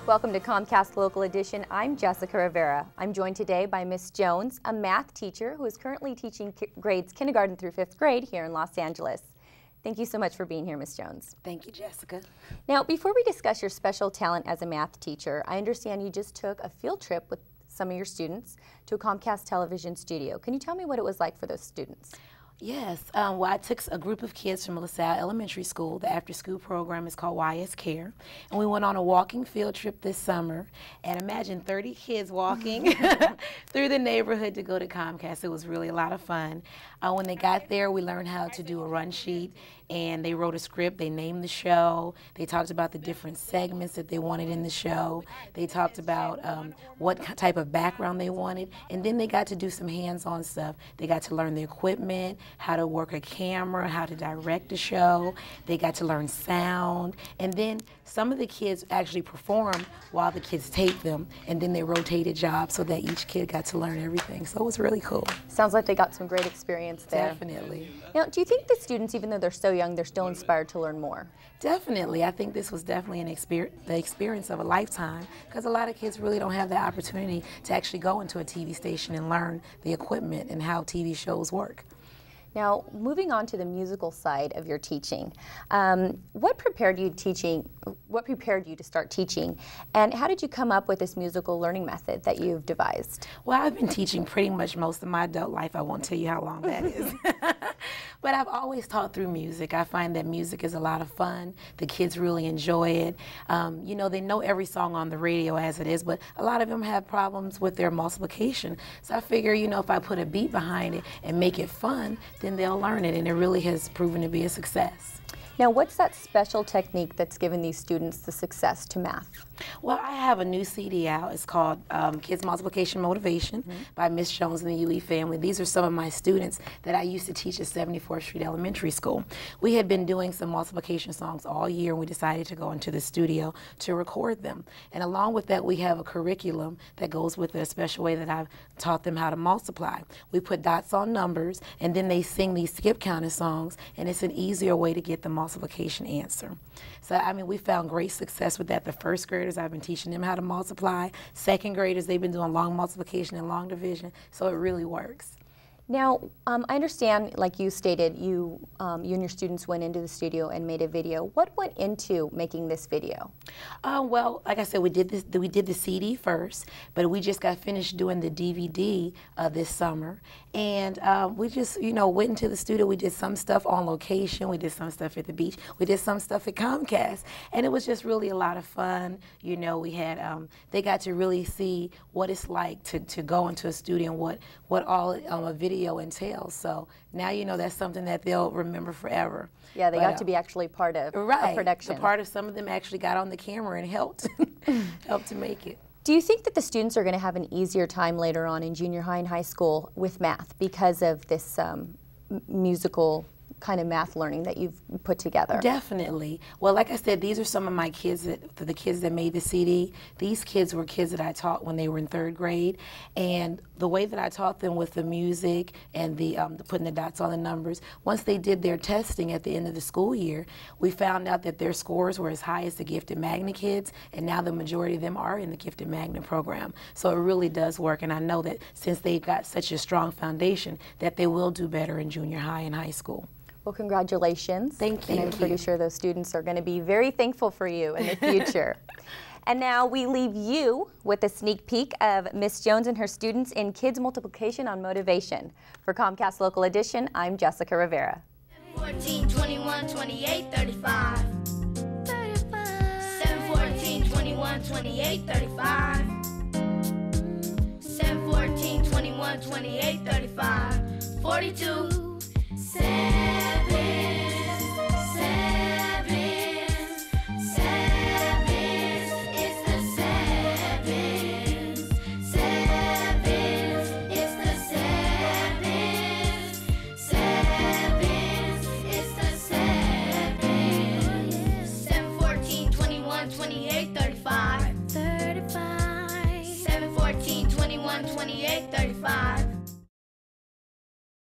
Welcome to Comcast Local Edition. I'm Jessica Rivera. I'm joined today by Miss Jones, a math teacher who is currently teaching grades kindergarten through 5th grade here in Los Angeles. Thank you so much for being here, Miss Jones. Thank you, Jessica. Now, before we discuss your special talent as a math teacher, I understand you just took a field trip with some of your students to a Comcast television studio. Can you tell me what it was like for those students? Yes, well, I took a group of kids from LaSalle Elementary School. The after-school program is called YS Care, and we went on a walking field trip this summer. And imagine 30 kids walking through the neighborhood to go to Comcast. It was really a lot of fun. When they got there, we learned how to do a run sheet, and they wrote a script. They named the show. They talked about the different segments that they wanted in the show. They talked about what type of background they wanted, and then they got to do some hands-on stuff. They got to learn the equipment, how to work a camera, how to direct a show. They got to learn sound, and then some of the kids actually performed while the kids taped them, and then they rotated jobs so that each kid got to learn everything. So it was really cool. Sounds like they got some great experience there. Definitely. Now, do you think the students, even though they're so young, they're still inspired to learn more? Definitely. I think this was definitely the experience of a lifetime, because a lot of kids really don't have the opportunity to actually go into a TV station and learn the equipment and how TV shows work. Now, moving on to the musical side of your teaching, what prepared you to start teaching, and how did you come up with this musical learning method that you've devised? Well, I've been teaching pretty much most of my adult life. I won't tell you how long that is. But I've always taught through music. I find that music is a lot of fun. The kids really enjoy it. You know, they know every song on the radio as it is, but a lot of them have problems with their multiplication. So I figure, you know, if I put a beat behind it and make it fun, then they'll learn it, and it really has proven to be a success. Now, what's that special technique that's given these students the success to math? Well, I have a new CD out. It's called Kids Multiplication Motivation by Miss Jones and the UE family. These are some of my students that I used to teach at 74th Street Elementary School. We had been doing some multiplication songs all year, and we decided to go into the studio to record them. And along with that, we have a curriculum that goes with it, a special way that I've taught them how to multiply. We put dots on numbers, and then they sing these skip counting songs, and it's an easier way to get the multiplication answer. So, I mean, we found great success with that. The first graders, I've been teaching them how to multiply. Second graders, they've been doing long multiplication and long division, so it really works. Now, I understand, like you stated, you and your students went into the studio and made a video. What went into making this video? Well, like I said, we did the CD first, but we just got finished doing the DVD this summer, and we just, you know, went into the studio. We did some stuff on location. We did some stuff at the beach. We did some stuff at Comcast, and it was just really a lot of fun. You know, we had they got to really see what it's like to go into a studio and what all a video entails. So now, you know, that's something that they'll remember forever. Yeah, they got to be actually part of a production. Part of some of them actually got on the camera and helped helped to make it. Do you think that the students are going to have an easier time later on in junior high and high school with math because of this musical kind of math learning that you've put together? Definitely. Well, like I said, these are some of my kids, the kids that made the CD. These kids were kids that I taught when they were in 3rd grade, and the way that I taught them with the music and the putting the dots on the numbers, once they did their testing at the end of the school year, we found out that their scores were as high as the Gifted Magnet kids, and now the majority of them are in the Gifted Magnet program. So it really does work, and I know that since they've got such a strong foundation, that they will do better in junior high and high school. Well, congratulations. Thank you. And I'm pretty sure those students are going to be very thankful for you in the future. And now we leave you with a sneak peek of Miss Jones and her students in Kids Multiplication on Motivation. For Comcast Local Edition, I'm Jessica Rivera. 14, 21, 28, 35. 7, 14, 21, 28, 35. 7, 14, 21, 28, 35. 42. 7.